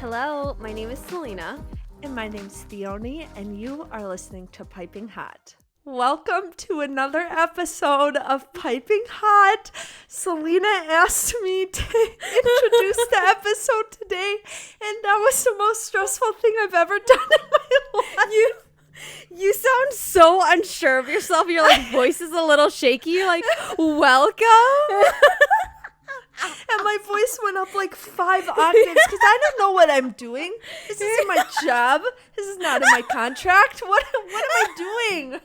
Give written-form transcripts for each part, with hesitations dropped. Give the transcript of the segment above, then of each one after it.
Hello, my name is Selena. And my name's Theoni, and you are listening to Piping Hot. Welcome to another episode of Piping Hot. Selena asked me to introduce the episode today, and that was the most stressful thing I've ever done in my life. You sound so unsure of yourself. Your voice is a little shaky. You're like, welcome. And my voice went up 5 octaves because I don't know what I'm doing. This isn't my job. This is not in my contract. What am I doing?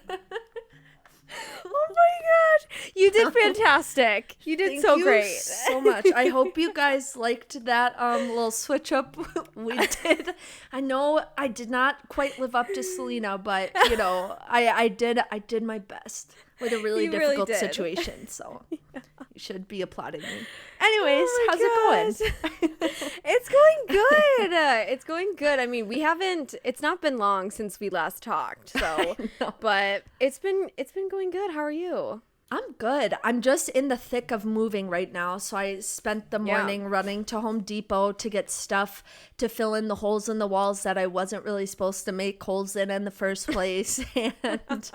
Oh my gosh. You did fantastic. You did so great. Thank you so much. I hope you guys liked that little switch up we did. I know I did not quite live up to Selena, but I did my best with a really difficult situation. So you should be applauding me. Anyways, how's it going? It's going good. It's going good. I mean, it's not been long since we last talked, so but it's been going good. How are you? I'm good. I'm just in the thick of moving right now. So I spent the morning running to Home Depot to get stuff to fill in the holes in the walls that I wasn't really supposed to make holes in the first place. And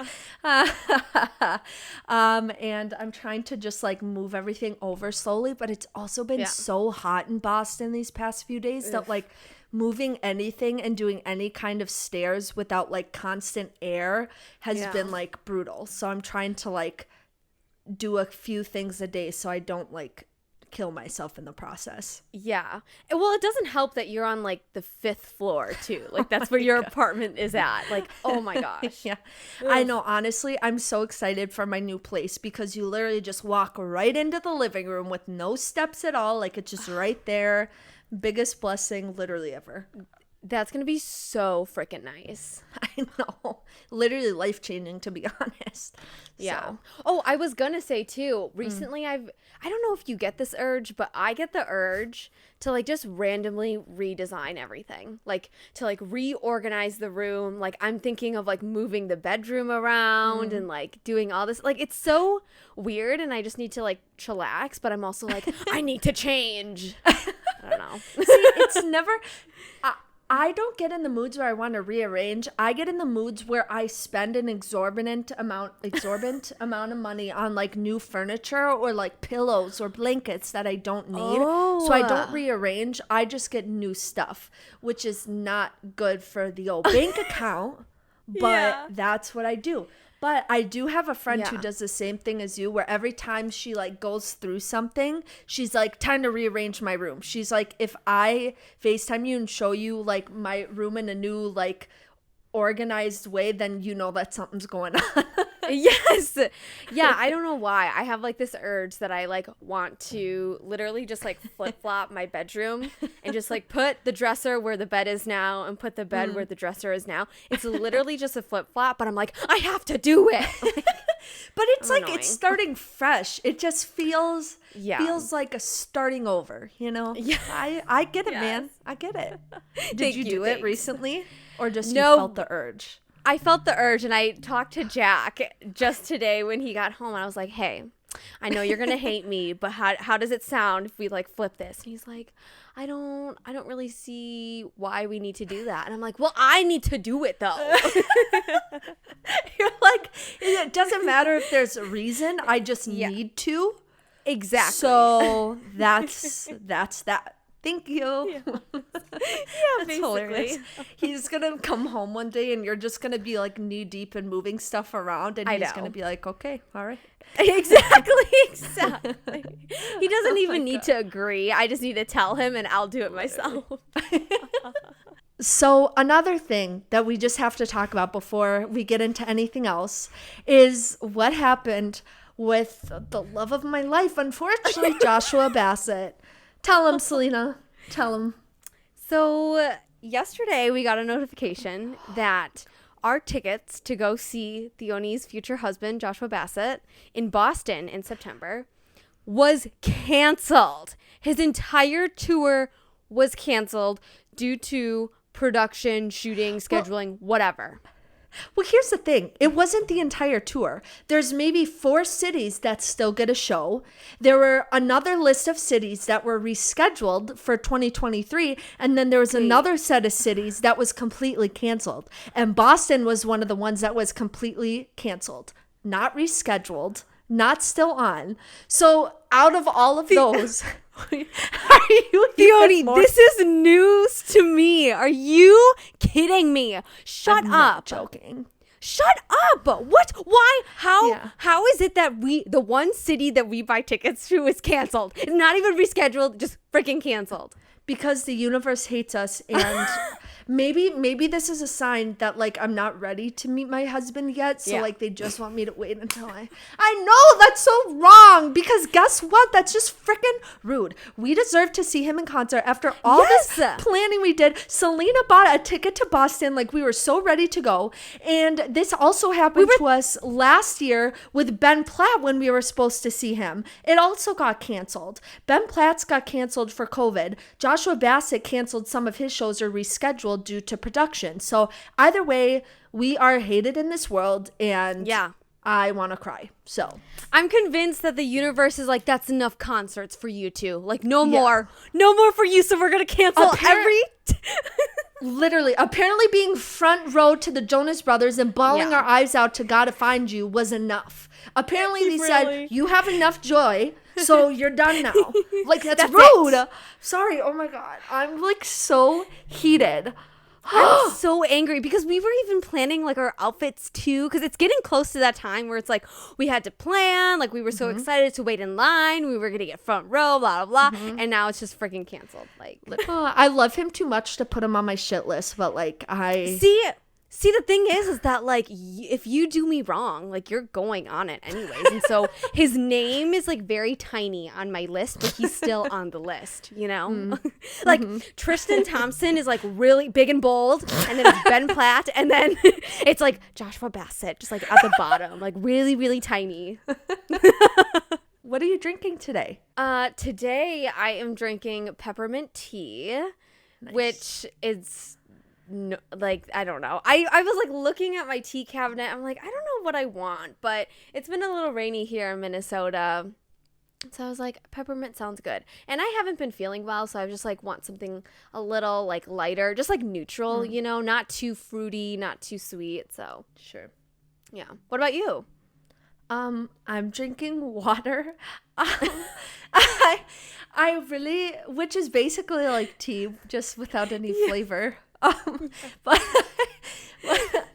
and I'm trying to just move everything over slowly, but it's also been so hot in Boston these past few days that moving anything and doing any kind of stairs without constant air has been brutal. So I'm trying to do a few things a day so I don't kill myself in the process. Yeah. Well, it doesn't help that you're on the 5th floor too. That's where your apartment is at. Oh my gosh. Yeah. Ugh. I know. Honestly, I'm so excited for my new place because you literally just walk right into the living room with no steps at all. It's just right there. Biggest blessing literally ever. That's going to be so freaking nice. I know. Literally life-changing, to be honest. Yeah. So. Oh, I was going to say, too, recently I don't know if you get this urge, but I get the urge to, just randomly redesign everything. To, reorganize the room. I'm thinking of, moving the bedroom around and, doing all this. It's so weird, and I just need to, chillax, but I'm also I need to change. I don't know. See, it's never... I don't get in the moods where I want to rearrange. I get in the moods where I spend an exorbitant amount of money on new furniture or pillows or blankets that I don't need. So I don't rearrange. I just get new stuff, which is not good for the old bank account, but that's what I do. But I do have a friend who does the same thing as you, where every time she goes through something, she's time to rearrange my room. She's if I FaceTime you and show you my room in a new organized way, then you know that something's going on. Yes. Yeah, I don't know why. I have this urge that I want to literally just flip-flop my bedroom and just put the dresser where the bed is now and put the bed where the dresser is now. It's literally just a flip-flop, but I'm I have to do it. But it's it's starting fresh. It just feels like a starting over, Yeah. I get it, man. I get it. Did you do it recently? Or just you felt the urge? I felt the urge, and I talked to Jack just today when he got home, and I was like, hey, I know you're going to hate me, but how does it sound if we flip this? And he's like, I don't really see why we need to do that. And I'm like, well, I need to do it though. You're it doesn't matter if there's a reason. I just need to. Exactly. So that's that. Thank you. Yeah, that's hilarious. He's gonna come home one day and you're just gonna be knee deep in moving stuff around, and he's gonna be okay, all right. Exactly. He doesn't even need to agree. I just need to tell him, and I'll do it myself. So another thing that we just have to talk about before we get into anything else is what happened with the love of my life, unfortunately, Joshua Bassett. Tell him, Selena. Tell him. So yesterday we got a notification that our tickets to go see Theoni's future husband, Joshua Bassett, in Boston in September was canceled. His entire tour was canceled due to production, shooting, scheduling, whatever. Well, here's the thing. It wasn't the entire tour. There's maybe 4 cities that still get a show. There were another list of cities that were rescheduled for 2023. And then there was another set of cities that was completely canceled. And Boston was one of the ones that was completely canceled. Not rescheduled. Not still on. So out of all of those... Are you Theoni, this is news to me. Are you kidding me? Shut I'm up. not joking. Shut up. What? Why? How? Yeah. How is it that the one city that we buy tickets to is canceled? It's not even rescheduled, just freaking canceled. Because the universe hates us, and maybe this is a sign that like I'm not ready to meet my husband yet, so like they just want me to wait until I know that's so wrong, because guess what, that's just freaking rude. We deserve to see him in concert after all this planning we did. Selena bought a ticket to Boston, like we were so ready to go, and this also happened to us last year with Ben Platt when we were supposed to see him. It also got canceled. Ben Platt's got canceled for COVID. Joshua Bassett canceled some of his shows or rescheduled due to production. So either way, we are hated in this world, and I want to cry. So I'm convinced that the universe is like, that's enough concerts for you two. Like no more for you. So we're going to cancel literally, apparently being front row to the Jonas Brothers and bawling our eyes out to Gotta Find You was enough. Apparently they said, you have enough joy, so you're done now. Like, that's rude. Sorry. Oh my God. I'm like so heated. I'm so angry because we were even planning like our outfits too, because it's getting close to that time where it's like we had to plan, like we were so excited to wait in line, we were gonna get front row, blah blah blah, and now it's just freaking canceled. Like I love him too much to put him on my shit list, but like I See, the thing is that, like, if you do me wrong, like, you're going on it anyways. And so his name is, like, very tiny on my list, but he's still on the list, you know? Like, Tristan Thompson is, like, really big and bold, and then it's Ben Platt, and then it's, like, Joshua Bassett, just, like, at the bottom, like, really, really tiny. What are you drinking today? Today I am drinking peppermint tea, which is... No, like I don't know. I was like looking at my tea cabinet. I'm like, I don't know what I want, but it's been a little rainy here in Minnesota, so I was like, peppermint sounds good. And I haven't been feeling well, so I just like want something a little like lighter, just like neutral, you know, not too fruity, not too sweet. So sure, yeah. What about you? I'm drinking water. I really, which is basically like tea, just without any flavor. But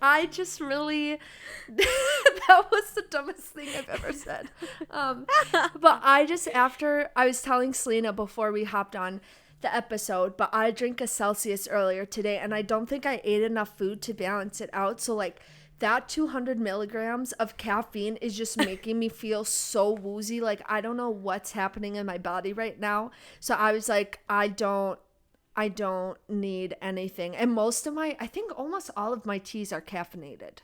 I just really, that was the dumbest thing I've ever said. But after I was telling Selena before we hopped on the episode, but I drank a Celsius earlier today, and I don't think I ate enough food to balance it out. So like that 200 milligrams of caffeine is just making me feel so woozy. Like I don't know what's happening in my body right now. So I was like, I don't need anything. And I think almost all of my teas are caffeinated.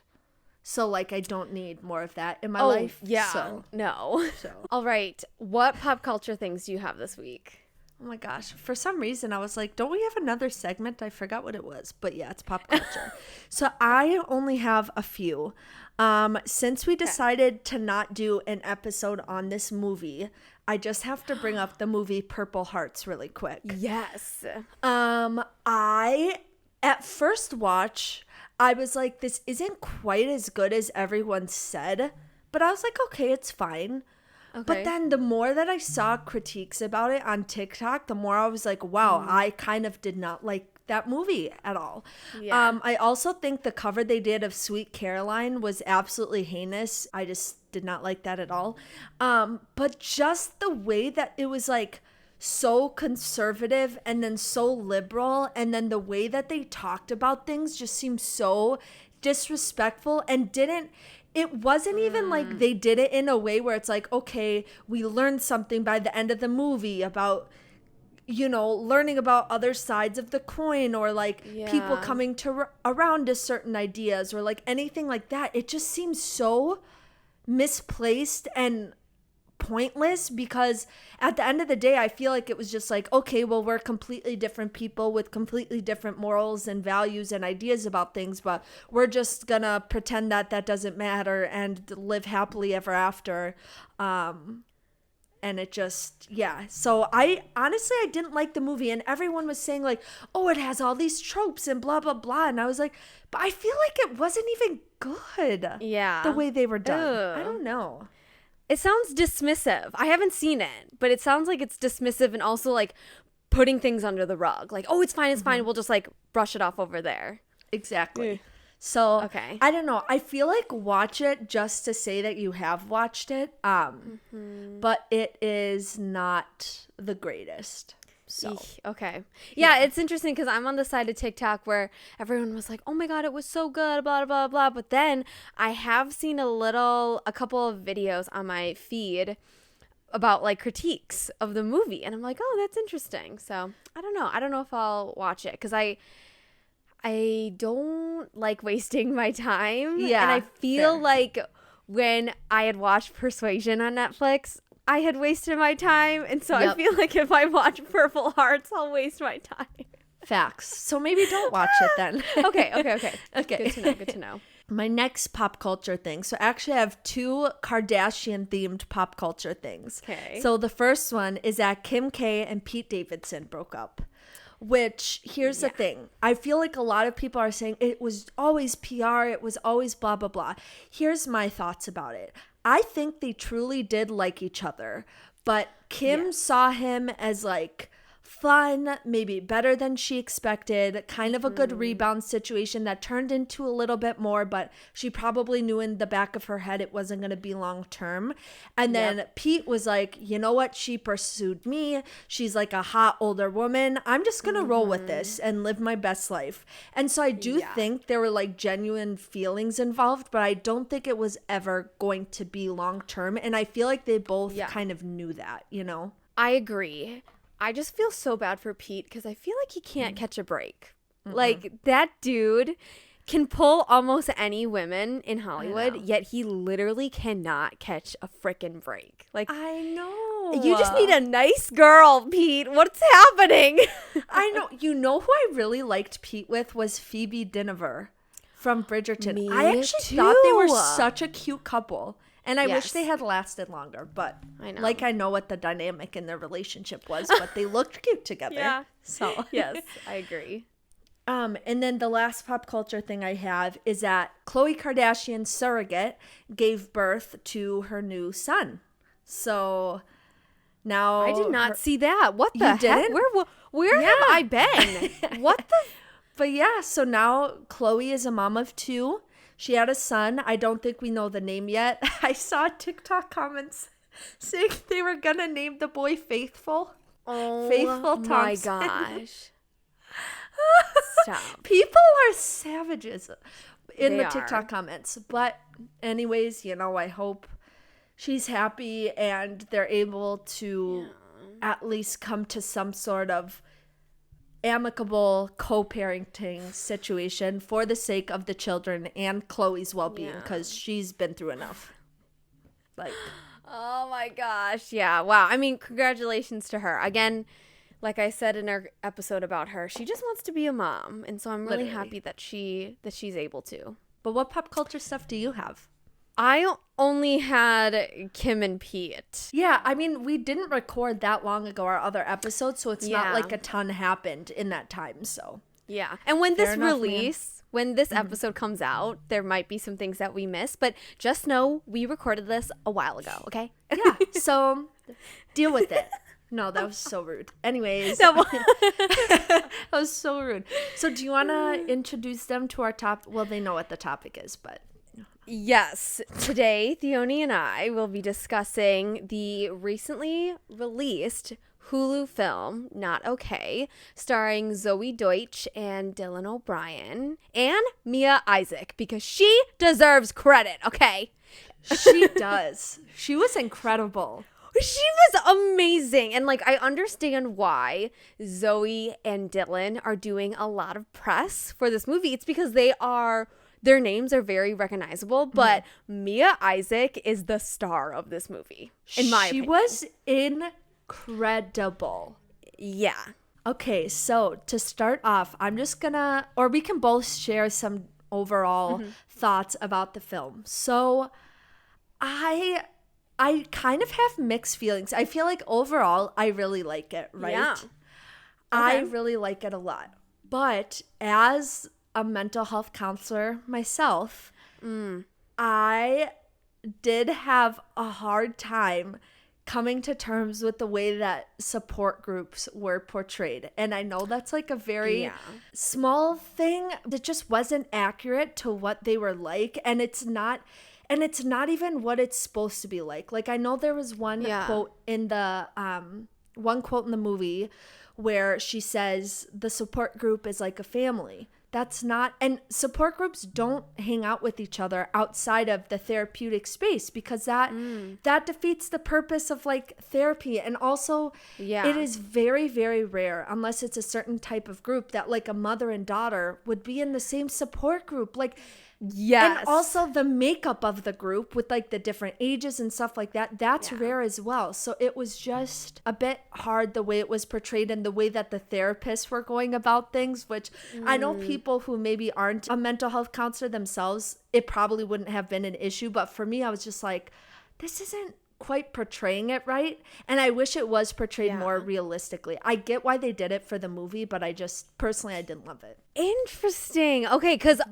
So like I don't need more of that in my life. Yeah. So, no. So. All right. What pop culture things do you have this week? Oh my gosh. For some reason I was like, don't we have another segment? I forgot what it was. But yeah, it's pop culture. So I only have a few. Since we decided to not do an episode on this movie, I just have to bring up the movie Purple Hearts really quick. Yes. I, at first watch, I was like, this isn't quite as good as everyone said, but I was like, okay, it's fine. Okay. But then the more that I saw critiques about it on TikTok, the more I was like, wow, I kind of did not like that movie at all. Yeah. I also think the cover they did of Sweet Caroline was absolutely heinous. I just did not like that at all. But just the way that it was like so conservative and then so liberal, and then the way that they talked about things just seemed so disrespectful, and it wasn't even like they did it in a way where it's like, okay, we learned something by the end of the movie about, you know, learning about other sides of the coin, or like people coming to around to certain ideas, or like anything like that. It just seems so misplaced and pointless, because at the end of the day, I feel like it was just like, okay, well, we're completely different people with completely different morals and values and ideas about things, but we're just gonna pretend that that doesn't matter and live happily ever after. And it just, yeah. So I didn't like the movie, and everyone was saying like, oh, it has all these tropes and blah, blah, blah. And I was like, but I feel like it wasn't even good. Yeah. The way they were done. Ugh. I don't know. It sounds dismissive. I haven't seen it, but it sounds like it's dismissive and also like putting things under the rug. Like, oh, it's fine. We'll just like brush it off over there. Exactly. So, Okay. I don't know. I feel like watch it just to say that you have watched it. But it is not the greatest. So, Eek, okay. Yeah, it's interesting because I'm on the side of TikTok where everyone was like, oh my God, it was so good, blah, blah, blah. But then I have seen a couple of videos on my feed about like critiques of the movie. And I'm like, oh, that's interesting. So I don't know. I don't know if I'll watch it because I don't like wasting my time. Yeah, and I feel fair. like when I had watched Persuasion on Netflix, I had wasted my time. And so I Yep. feel like if I watch Purple Hearts, I'll waste my time. facts. So maybe don't watch it then. Okay. Okay. Good to know. My next pop culture thing. So actually I have 2 Kardashian themed pop culture things. Okay. So the first one is that Kim K and Pete Davidson broke up. Which, here's the thing. I feel like a lot of people are saying it was always PR, it was always blah, blah, blah. Here's my thoughts about it. I think they truly did like each other, but Kim saw him as like fun, maybe better than she expected, kind of a good rebound situation that turned into a little bit more, but she probably knew in the back of her head it wasn't going to be long term. And then Pete was like, you know what? She pursued me. She's like a hot older woman. I'm just going to roll with this and live my best life. And so I do think there were like genuine feelings involved, but I don't think it was ever going to be long term. And I feel like they both kind of knew that, you know? I agree. I just feel so bad for Pete because I feel like he can't catch a break. Like, that dude can pull almost any women in Hollywood, yet he literally cannot catch a frickin' break. Like, I know. you just need a nice girl, Pete. What's happening? I know. You know who I really liked Pete with was Phoebe Dynevor from Bridgerton. Me I actually thought they were too. such a cute couple. And I wish Yes. they had lasted longer, but I know. like I know what the dynamic in their relationship was, but they looked cute together. Yeah. So Yes, I agree. And then the last pop culture thing I have is that Khloe Kardashian's surrogate gave birth to her new son. So now I did not see that. What the heck? didn't? Where have I been? What the? But yeah, so now Khloe is a mom of 2. She had a son. I don't think we know the name yet. I saw TikTok comments saying they were going to name the boy Faithful. Oh Faithful my Thompson. gosh. Stop. People are savages in They the are. TikTok comments. But anyways, you know, I hope she's happy and they're able to at least come to some sort of amicable co-parenting situation for the sake of the children and Chloe's well-being, because she's been through enough. Like, Oh my gosh. Yeah. Wow. I mean, congratulations to her. Again, like I said in our episode about her, she just wants to be a mom. And so I'm really Literally. happy that she's able to. but what pop culture stuff do you have? I only had Kim and Pete. Yeah, I mean, we didn't record that long ago our other episode, so it's not Yeah. like a ton happened in that time. So Yeah. And when Fair this enough, when this episode comes out, there might be some things that we miss, but just know we recorded this a while ago, okay? yeah, so deal with it. No, that was so rude. Anyways, No. that was so rude. So do you want to introduce them to our top? Well, they know what the topic is, but Yes. Today, Theoni and I will be discussing the recently released Hulu film, Not Okay, starring Zoey Deutch and Dylan O'Brien and Mia Isaac, because she deserves credit, okay? she does. She was incredible. She was amazing. And like, I understand why Zoe and Dylan are doing a lot of press for this movie. It's because they are their names are very recognizable, but Mia Isaac is the star of this movie, in my opinion. She was incredible. Yeah. Okay, so to start off, I'm just gonna, or we can both share some overall thoughts about the film. So I kind of have mixed feelings. I feel like overall I really like it, right? Yeah. I really like it a lot. But as a mental health counselor myself, I did have a hard time coming to terms with the way that support groups were portrayed. And I know that's like a very small thing that just wasn't accurate to what they were like. And it's not even what it's supposed to be like. Like, I know there was one quote in the movie where she says the support group is like a family. That's not, and support groups don't hang out with each other outside of the therapeutic space, because that defeats the purpose of like therapy. And also it is very, very rare, unless it's a certain type of group, that like a mother and daughter would be in the same support group. Like, yes. And also the makeup of the group with like the different ages and stuff like that, that's rare as well. So it was just a bit hard the way it was portrayed and the way that the therapists were going about things, which I know people who maybe aren't a mental health counselor themselves, it probably wouldn't have been an issue. But for me, I was just like, this isn't quite portraying it right. And I wish it was portrayed more realistically. I get why they did it for the movie, but I didn't love it. Interesting. Okay, because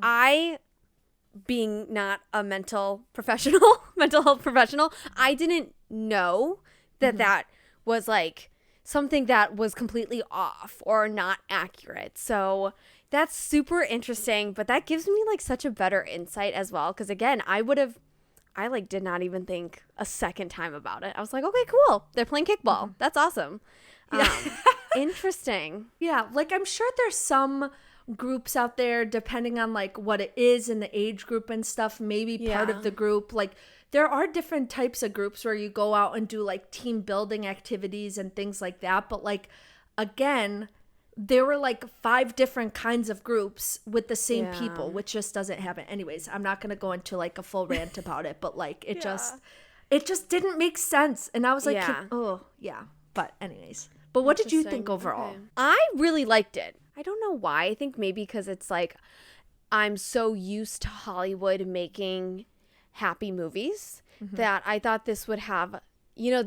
being not a mental health professional, I didn't know that that was like something that was completely off or not accurate. So that's super interesting, but that gives me like such a better insight as well. Because again, I like did not even think a second time about it. I was like, okay, cool. They're playing kickball. That's awesome. Interesting. Yeah, like I'm sure there's some groups out there, depending on like what it is and the age group and stuff, maybe part of the group. Like there are different types of groups where you go out and do like team building activities and things like that. But like, again, there were like 5 different kinds of groups with the same people, which just doesn't happen. Anyways, I'm not going to go into like a full rant about it, but like it just didn't make sense. And I was like, but anyways, but what did you think overall? Okay. I really liked it. I don't know why. I think maybe because it's like I'm so used to Hollywood making happy movies that I thought this would have, not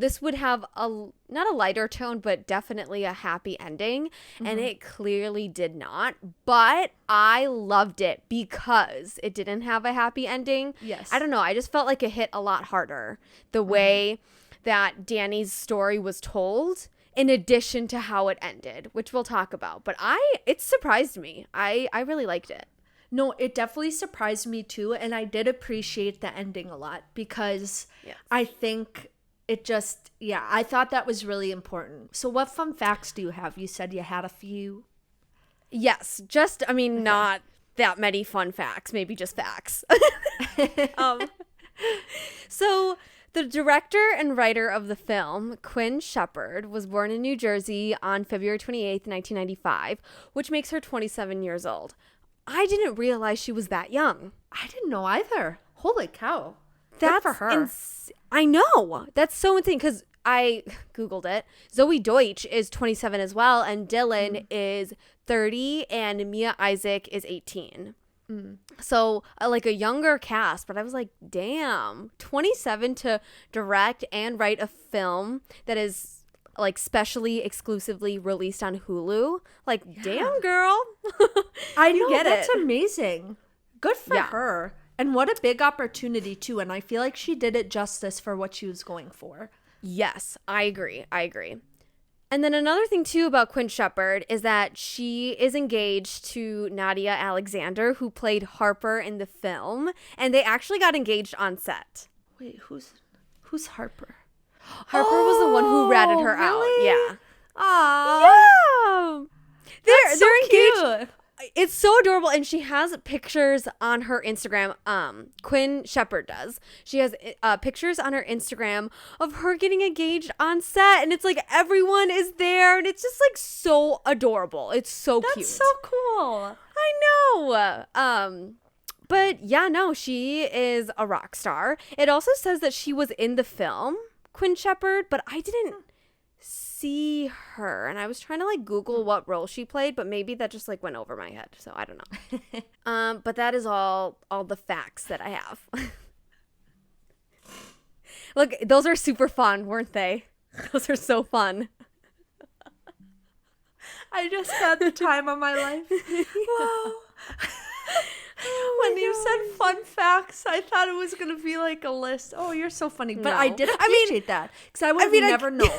a lighter tone, but definitely a happy ending. And it clearly did not. But I loved it because it didn't have a happy ending. Yes. I don't know. I just felt like it hit a lot harder the way that Danny's story was told, in addition to how it ended, which we'll talk about. But it surprised me. I really liked it. No, it definitely surprised me too. And I did appreciate the ending a lot because I think it just, I thought that was really important. So what fun facts do you have? You said you had a few. Yes. Not that many fun facts, maybe just facts. So the director and writer of the film, Quinn Shepard, was born in New Jersey on February 28th, 1995, which makes her 27 years old. I didn't realize she was that young. I didn't know either. Holy cow. That's good for her. I know. That's so insane because I Googled it. Zoey Deutch is 27 as well, and Dylan is 30, and Mia Isaac is 18. So like a younger cast, but I was like, damn, 27 to direct and write a film that is like specially exclusively released on Hulu. Like, damn, girl. I know, that's amazing. Good for her. And what a big opportunity too. And I feel like she did it justice for what she was going for. Yes, I agree. And then another thing too about Quinn Shepard is that she is engaged to Nadia Alexander, who played Harper in the film, and they actually got engaged on set. Wait, who's Harper? Harper was the one who ratted her out. Yeah. Aww. Yeah. They're engaged. Cute. It's so adorable, and she has pictures on her Instagram. Quinn Shepard does. She has pictures on her Instagram of her getting engaged on set, and it's like everyone is there, and it's just like so adorable. It's so cute. That's so cool. I know. But yeah, no, she is a rock star. It also says that she was in the film Quinn Shepherd, but I didn't see her, and I was trying to like Google what role she played, but maybe that just like went over my head, so I don't know. But that is all the facts that I have. Look, those are super fun, weren't they? Those are so fun. I just had the time of my life. Wow. When you said fun facts, I thought it was going to be like a list. Oh, you're so funny. But I did appreciate that because I would have never known.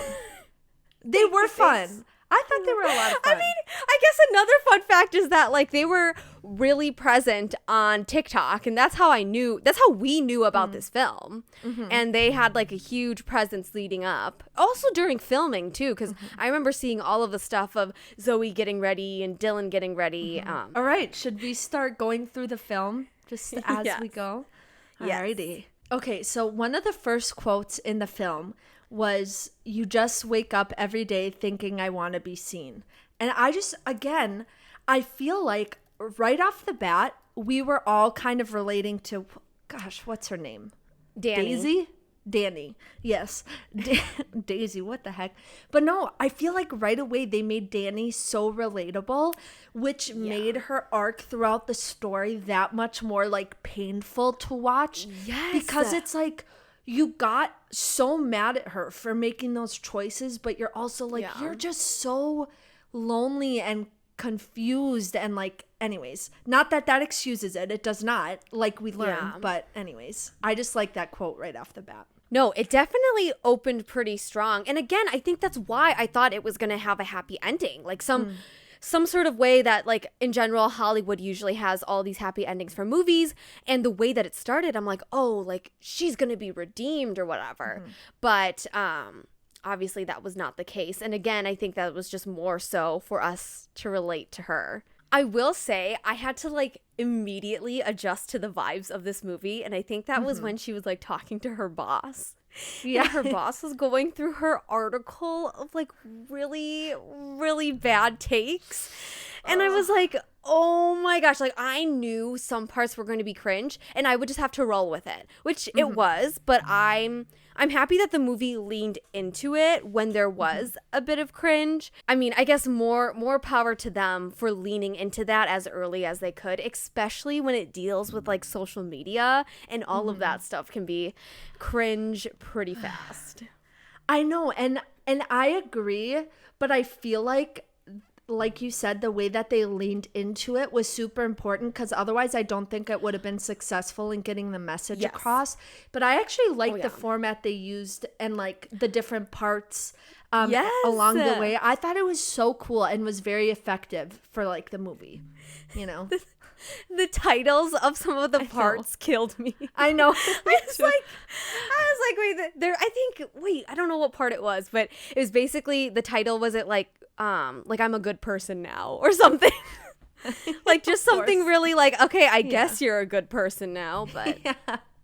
They were fun. I thought they were a lot of fun. I mean, I guess another fun fact is that like they were really present on TikTok, and that's how we knew about this film. And they had like a huge presence leading up. Also during filming too, because I remember seeing all of the stuff of Zoey getting ready and Dylan getting ready. All right, should we start going through the film just as we go? Alrighty. Okay, so one of the first quotes in the film was, "You just wake up every day thinking I want to be seen." And I feel like right off the bat, we were all kind of relating to, gosh, what's her name? Daisy? Danny. Yes. Daisy, what the heck? But no, I feel like right away they made Danny so relatable, which made her arc throughout the story that much more like painful to watch. Yes. Because it's like, you got so mad at her for making those choices, but you're also like, you're just so lonely and confused and like, anyways, not that excuses it. It does not, like we learned, but anyways, I just like that quote right off the bat. No, it definitely opened pretty strong. And again, I think that's why I thought it was going to have a happy ending. Like some sort of way that like in general Hollywood usually has all these happy endings for movies, and the way that it started I'm like, oh, like she's gonna be redeemed or whatever. But obviously that was not the case, and again I think that was just more so for us to relate to her. I will say I had to like immediately adjust to the vibes of this movie, and I think that was when she was like talking to her boss. Yeah, her boss was going through her article of like really, really bad takes. And I was like, oh my gosh, like I knew some parts were going to be cringe and I would just have to roll with it, which it was. But I'm happy that the movie leaned into it when there was a bit of cringe. I mean, I guess more power to them for leaning into that as early as they could, especially when it deals with like social media and all of that stuff can be cringe pretty fast. I know, and I agree, but I feel like you said, the way that they leaned into it was super important, because otherwise I don't think it would have been successful in getting the message across. But I actually liked the format they used and like the different parts along the way. I thought it was so cool and was very effective for like the movie, you know. The titles of some of the parts killed me. I know. I was like, wait, I don't know what part it was, but it was basically, the title was it like I'm a good person now or something. Like just something really like, okay, I guess you're a good person now, but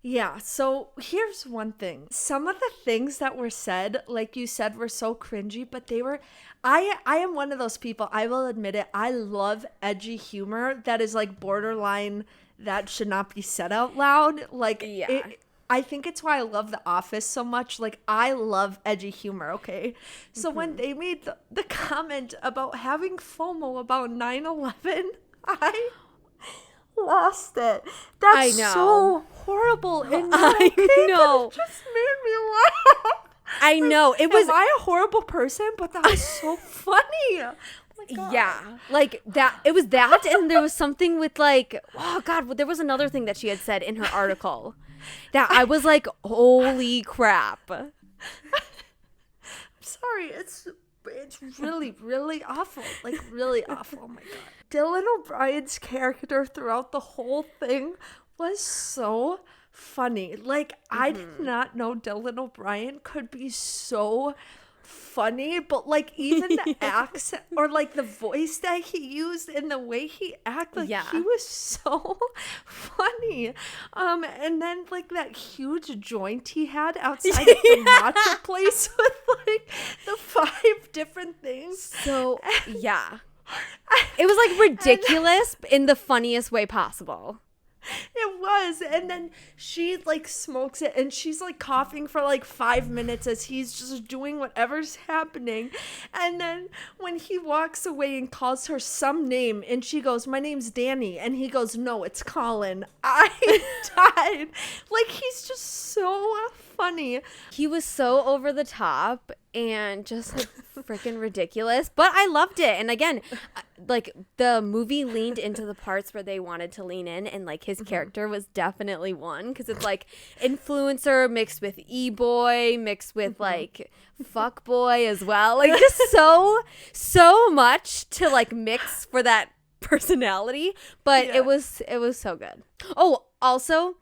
yeah. So here's one thing. Some of the things that were said, like you said, were so cringy, but they were, I am one of those people, I will admit it, I love edgy humor that is like borderline that should not be said out loud. Like, I think it's why I love The Office so much. Like, I love edgy humor, okay? So when they made the comment about having FOMO about 9/11, I lost it. That's so horrible. And I know. It just made me laugh. I know. It was. Am I a horrible person? But that was so funny. Yeah, like that. It was that, and there was something with like, oh God, there was another thing that she had said in her article that I was like, holy crap. I'm sorry, it's really, really awful. Like really awful. Oh my God. Dylan O'Brien's character throughout the whole thing was so funny. Like I did not know Dylan O'Brien could be so funny, but like even the accent or like the voice that he used and the way he acted, like he was so funny. And then like that huge joint he had outside of the matcha place with like the 5 different things. So yeah, it was like ridiculous in the funniest way possible. It was. And then she like smokes it and she's like coughing for like 5 minutes as he's just doing whatever's happening. And then when he walks away and calls her some name and she goes, "My name's Danny." And he goes, "No, it's Colin." I died. Like, he's just so funny. He was so over the top and just like freaking ridiculous, but I loved it. And again, like the movie leaned into the parts where they wanted to lean in, and like his character was definitely one, because it's like influencer mixed with e-boy mixed with like fuck boy as well, like just so much to like mix for that personality. But it was so good. Oh, also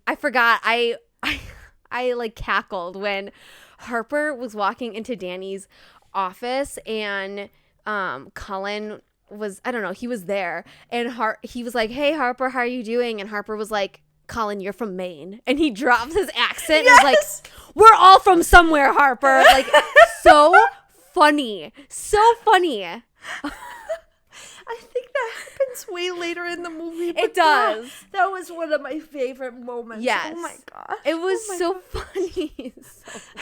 I forgot, I like cackled when Harper was walking into Danny's office and Colin was, I don't know, he was there, and he was like, "Hey Harper, how are you doing?" And Harper was like, "Colin, you're from Maine." And he drops his accent and was like, "We're all from somewhere, Harper." Like, so funny. So funny. I think that happens way later in the movie. But It does. That was one of my favorite moments. Yes. Oh my god. It was so funny. So funny.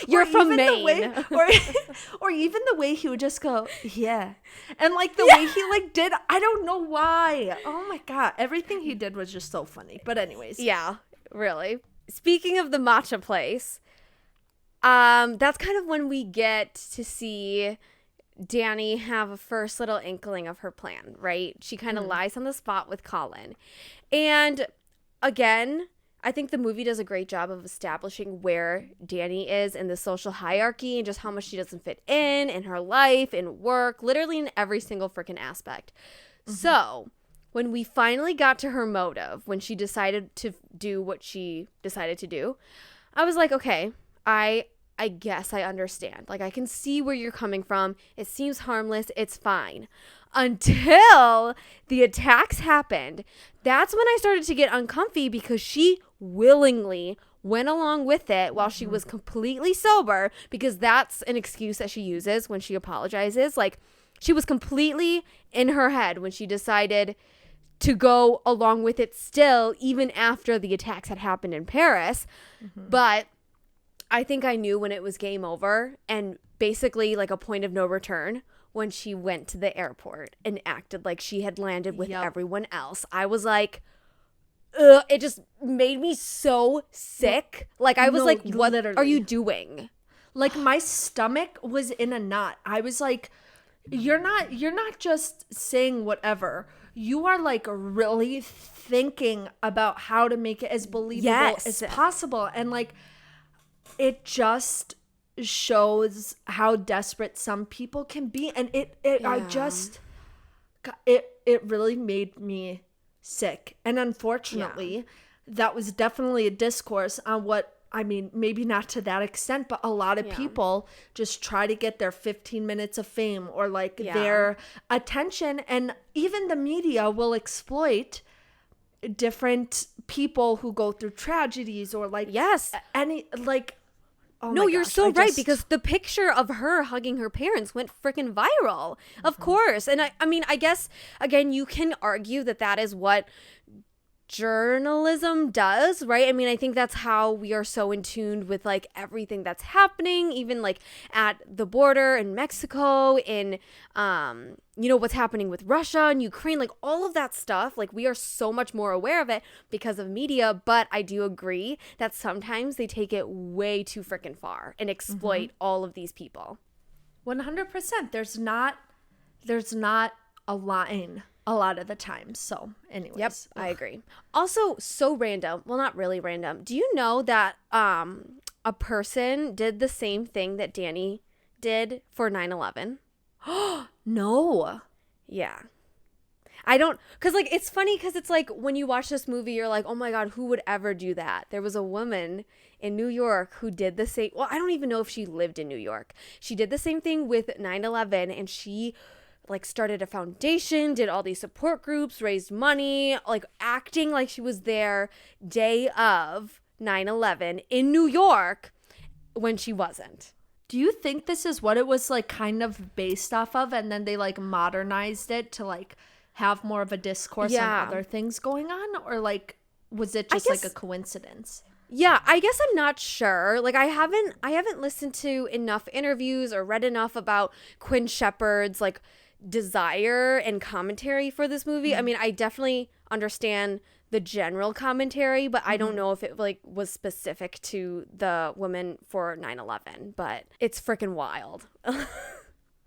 You're Or from even the Maine. way, or even the way he would just go, "Yeah," and like the way he like did, I don't know why. Oh my god, everything he did was just so funny. But anyways, Yeah, really. Speaking of the matcha place, that's kind of when we get to see Danny have a first little inkling of her plan, right? She kind of lies on the spot with Colin. And again, I think the movie does a great job of establishing where Danny is in the social hierarchy and just how much she doesn't fit in her life, in work, literally in every single freaking aspect. So when we finally got to her motive, when she decided to do what she decided to do, I was like, okay, I guess I understand. Like, I can see where you're coming from. It seems harmless. It's fine. Until the attacks happened. That's when I started to get uncomfy, because she willingly went along with it while she was completely sober, because that's an excuse that she uses when she apologizes. Like, she was completely in her head when she decided to go along with it still, even after the attacks had happened in Paris. But I think I knew when it was game over, and basically like a point of no return, when she went to the airport and acted like she had landed with everyone else. I was like, ugh, it just made me so sick. Like, I was like, what are you doing? like my stomach was in a knot. I was like, you're not just saying whatever. You are like really thinking about how to make it as believable as possible. And like, it just shows how desperate some people can be. And it really made me sick. And unfortunately, that was definitely a discourse on what, I mean, maybe not to that extent, but a lot of people just try to get their 15 minutes of fame or like their attention. And even the media will exploit different people who go through tragedies or like any like. Oh no, you're so right, just... because the picture of her hugging her parents went freaking viral. Of course. And I mean, I guess, again, you can argue that that is what journalism does, right? I mean, I think that's how we are so in tune with like everything that's happening, even like at the border in Mexico, in you know, what's happening with Russia and Ukraine, like all of that stuff. Like, we are so much more aware of it because of media. But I do agree that sometimes they take it way too freaking far and exploit all of these people. 100%. There's not a line a lot of the time. So anyways. Yep, I agree. Also, so random. Well, not really random. Do you know that a person did the same thing that Danny did for 9/11? No. Yeah. I don't, because like, it's funny because it's like when you watch this movie, you're like, oh my God, who would ever do that? There was a woman in New York who did the same. Well, I don't even know if she lived in New York. She did the same thing with 9/11, and she like started a foundation, did all these support groups, raised money, like acting like she was there day of 9/11 in New York when she wasn't. Do you think this is what it was like kind of based off of, and then they like modernized it to like have more of a discourse on other things going on, or like was it just like a coincidence? Yeah, I guess I'm not sure. Like I haven't listened to enough interviews or read enough about Quinn Shepard's like desire and commentary for this movie. I mean, I definitely understand the general commentary, but I don't know if it like was specific to the woman for 9/11, but it's freaking wild.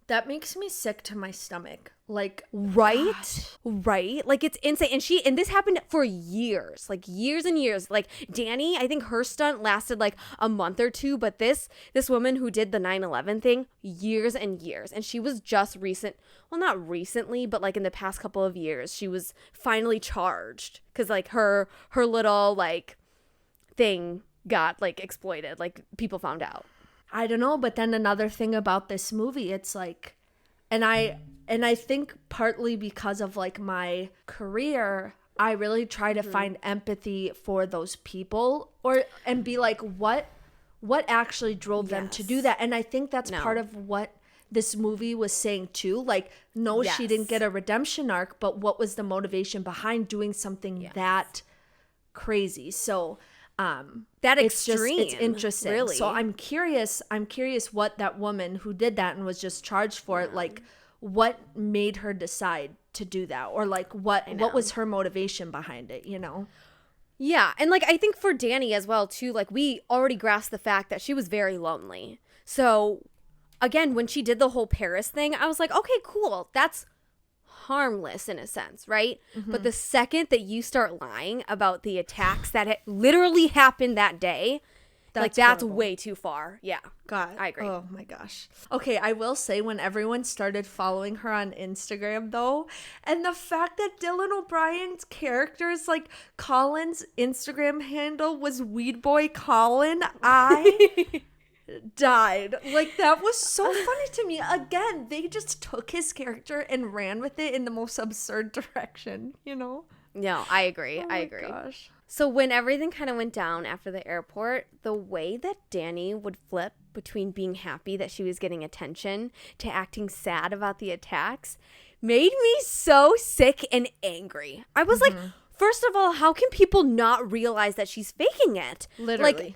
That makes me sick to my stomach. Like, right? gosh. Right? Like it's insane. And this happened for years, like years and years. Like Danny, I think her stunt lasted like a month or two, but this woman who did the 9/11 thing, years and years. And she was just not recently, but like in the past couple of years, she was finally charged cuz like her little like thing got like exploited. Like people found out. I don't know, but then another thing about this movie, it's like, and I think partly because of like my career, I really try to find empathy for those people and be like, what actually drove them to do that? And I think that's part of what this movie was saying too. Like, no, she didn't get a redemption arc, but what was the motivation behind doing something that crazy? So that extreme. It's interesting. Really. So I'm curious what that woman who did that and was just charged for it, like what made her decide to do that, or like what was her motivation behind it, you know? Yeah, and like I think for Danny as well too, like we already grasped the fact that she was very lonely. So again, when she did the whole Paris thing, I was like, okay, cool. That's harmless in a sense, right? But the second that you start lying about the attacks that literally happened that day, that's way too far. Yeah. God, I agree. Oh my gosh. Okay, I will say when everyone started following her on Instagram though, and the fact that Dylan O'Brien's character's like Colin's Instagram handle was Weed Boy Colin, I died. Like that was so funny to me. Again, they just took his character and ran with it in the most absurd direction, you know? No, I agree. Oh I agree. Gosh. So when everything kind of went down after the airport, the way that Danny would flip between being happy that she was getting attention to acting sad about the attacks made me so sick and angry. I was like, first of all, how can people not realize that she's faking it? Literally. Like,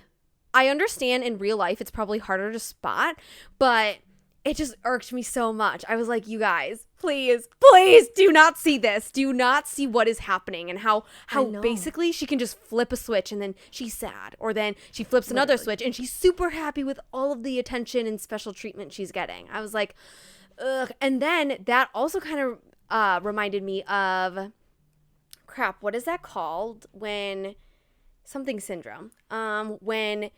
I understand in real life it's probably harder to spot, but it just irked me so much. I was like, you guys, please do not see this. Do not see what is happening and how basically she can just flip a switch and then she's sad. Or then she flips another switch and she's super happy with all of the attention and special treatment she's getting. I was like, ugh. And then that also kind of reminded me of, crap, what is that called? When, something syndrome. When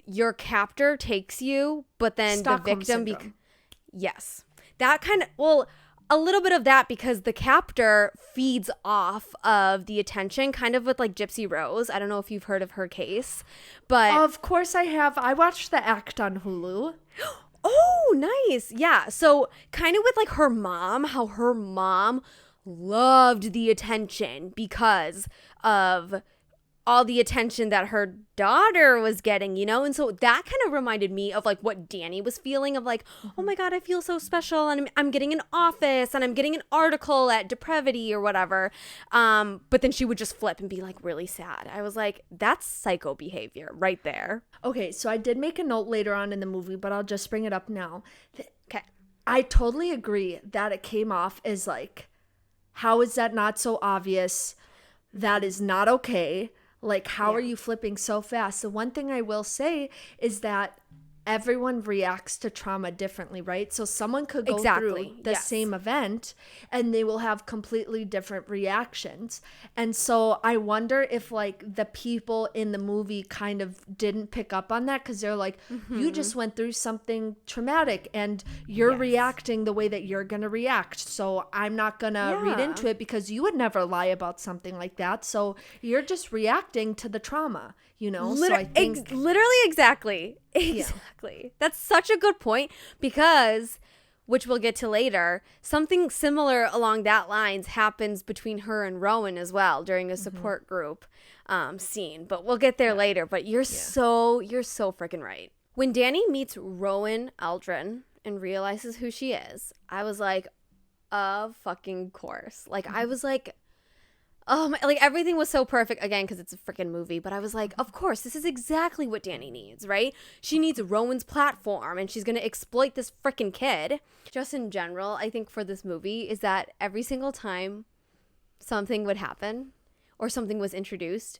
your captor takes you, but then Stockholm the victim syndrome. Yes. That kind of, well, a little bit of that because the captor feeds off of the attention, kind of with like Gypsy Rose. I don't know if you've heard of her case, but Of course I have. I watched The Act on Hulu. oh, nice. Yeah. So kind of with like her mom, how her mom loved the attention because of all the attention that her daughter was getting, you know? And so that kind of reminded me of like what Danny was feeling of like, oh my God, I feel so special. And I'm getting an office and I'm getting an article at Depravity or whatever. But then she would just flip and be like really sad. I was like, that's psycho behavior right there. Okay, so I did make a note later on in the movie, but I'll just bring it up now. Okay. I totally agree that it came off as like, how is that not so obvious? That is not okay. Like, how are you flipping so fast? The one thing I will say is that everyone reacts to trauma differently, right? So someone could go through the same event and they will have completely different reactions. And so I wonder if like the people in the movie kind of didn't pick up on that because they're like, you just went through something traumatic and you're reacting the way that you're going to react. So I'm not going to read into it because you would never lie about something like that. So you're just reacting to the trauma, you know? So I think literally exactly. Exactly. That's such a good point because, which we'll get to later, something similar along that lines happens between her and Rowan as well during a support group scene. But we'll get there later. But you're so freaking right. When Danny meets Rowan Aldrin and realizes who she is, I was like, of fucking course. Like, I was like, oh my, like everything was so perfect again because it's a freaking movie, but I was like, of course, this is exactly what Dani needs, right? She needs Rowan's platform and she's going to exploit this freaking kid. Just in general, I think for this movie is that every single time something would happen or something was introduced,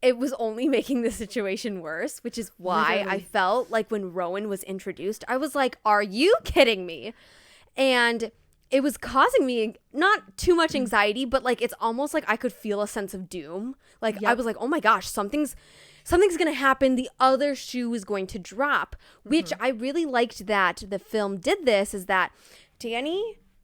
it was only making the situation worse, which is why Literally. I felt like when Rowan was introduced, I was like, are you kidding me? And it was causing me not too much anxiety, but like it's almost like I could feel a sense of doom. Like I was like, oh my gosh, something's going to happen. The other shoe is going to drop, which I really liked that the film did this, is that Dani,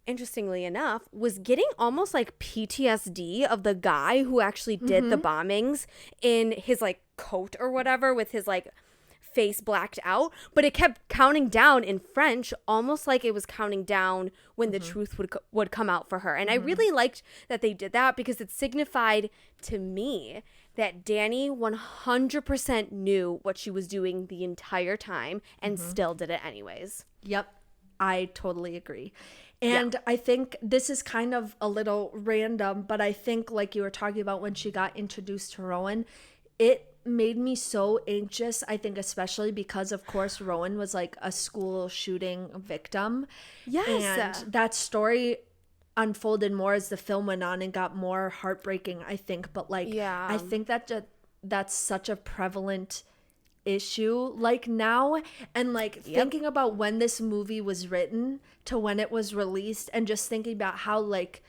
interestingly enough, was getting almost like PTSD of the guy who actually did the bombings in his like coat or whatever with his like face blacked out, but it kept counting down in French, almost like it was counting down when the truth would come out for her. And I really liked that they did that because it signified to me that Dani 100% knew what she was doing the entire time and still did it anyways. Yep, I totally agree. And I think this is kind of a little random, but I think like you were talking about when she got introduced to Rowan, it made me so anxious. I think especially because of course Rowan was like a school shooting victim. Yes. And that story unfolded more as the film went on and got more heartbreaking, I think. But like, I think that that's such a prevalent issue like now, and like thinking about when this movie was written to when it was released and just thinking about how like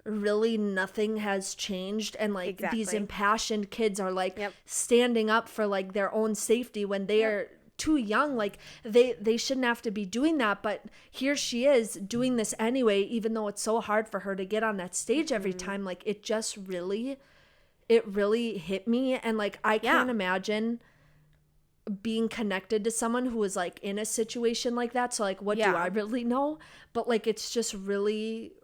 really nothing has changed, and like these impassioned kids are like standing up for like their own safety when they are too young. Like they shouldn't have to be doing that, but here she is doing this anyway, even though it's so hard for her to get on that stage every time. Like it just really hit me, and like I can't imagine being connected to someone who was like in a situation like that. So like what do I really know? But like it's just really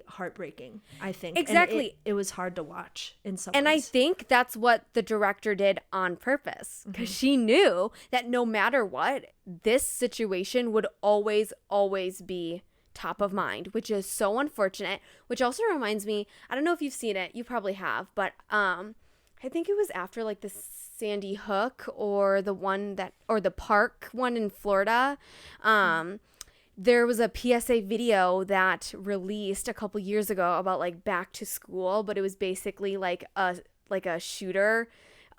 heartbreaking, I think. Exactly. And it was hard to watch in some ways. I think that's what the director did on purpose, because she knew that no matter what, this situation would always be top of mind, which is so unfortunate. Which also reminds me, I don't know if you've seen it, you probably have, but I think it was after like the Sandy Hook or the park one in Florida. There was a PSA video that released a couple years ago about like back to school, but it was basically like a shooter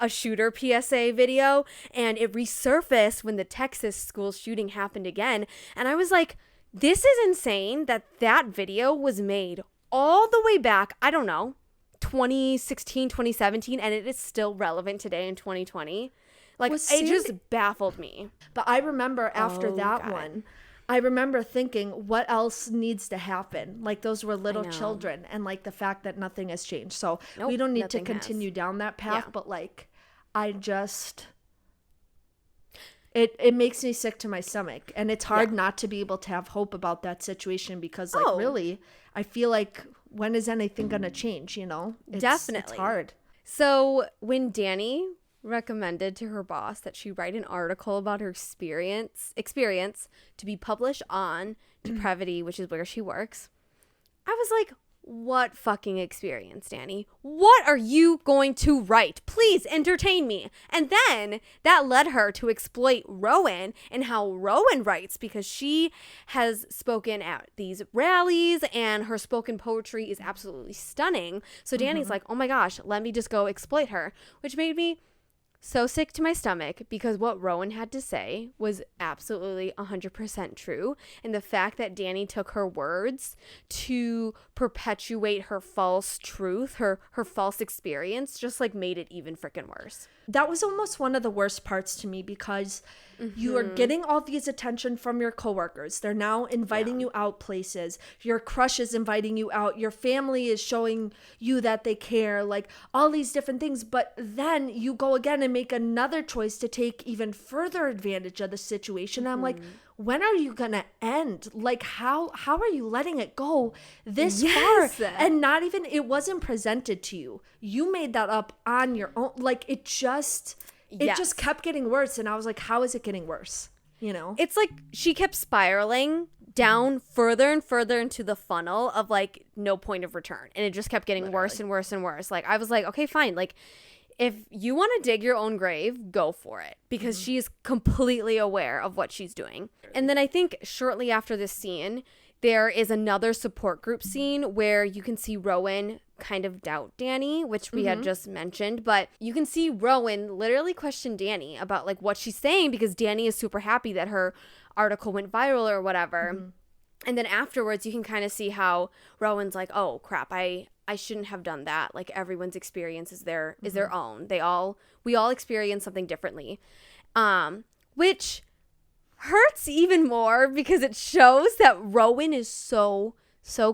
PSA video, and it resurfaced when the Texas school shooting happened again. And I was like, this is insane that video was made all the way back, I don't know, 2016, 2017, and it is still relevant today in 2020. Like, it just baffled me. But I remember after one, I remember thinking, what else needs to happen? Like, those were little children, and like the fact that nothing has changed. So we don't need to continue down that path, but like, I just... It makes me sick to my stomach, and it's hard not to be able to have hope about that situation, because like really, I feel like when is anything gonna change, you know? Definitely. It's hard. So when Dani recommended to her boss that she write an article about her experience to be published on Depravity, which is where she works, I was like, what fucking experience, Dani? What are you going to write? Please entertain me. And then that led her to exploit Rowan and how Rowan writes, because she has spoken at these rallies and her spoken poetry is absolutely stunning. So Dani's like, oh my gosh, let me just go exploit her, which made me so sick to my stomach, because what Rowan had to say was absolutely 100% true. And the fact that Dani took her words to perpetuate her false truth, her false experience, just like made it even freaking worse. That was almost one of the worst parts to me, because you are getting all these attention from your coworkers. They're now inviting you out places. Your crush is inviting you out. Your family is showing you that they care, like all these different things. But then you go again and make another choice to take even further advantage of the situation. I'm like, when are you gonna end? Like, how are you letting it go this far? And not even, it wasn't presented to you. You made that up on your own. Like, it just kept getting worse. And I was like, how is it getting worse? You know? It's like she kept spiraling down further and further into the funnel of like no point of return, and it just kept getting worse and worse and worse. Like I was like, okay, fine, like if you want to dig your own grave, go for it, because she's completely aware of what she's doing. And then I think shortly after this scene, there is another support group scene where you can see Rowan kind of doubt Danny, which we had just mentioned, but you can see Rowan literally question Danny about like what she's saying, because Danny is super happy that her article went viral or whatever. And then afterwards you can kind of see how Rowan's like, oh crap, I shouldn't have done that. Like everyone's experience is their own. We all experience something differently. Which hurts even more because it shows that Rowan is so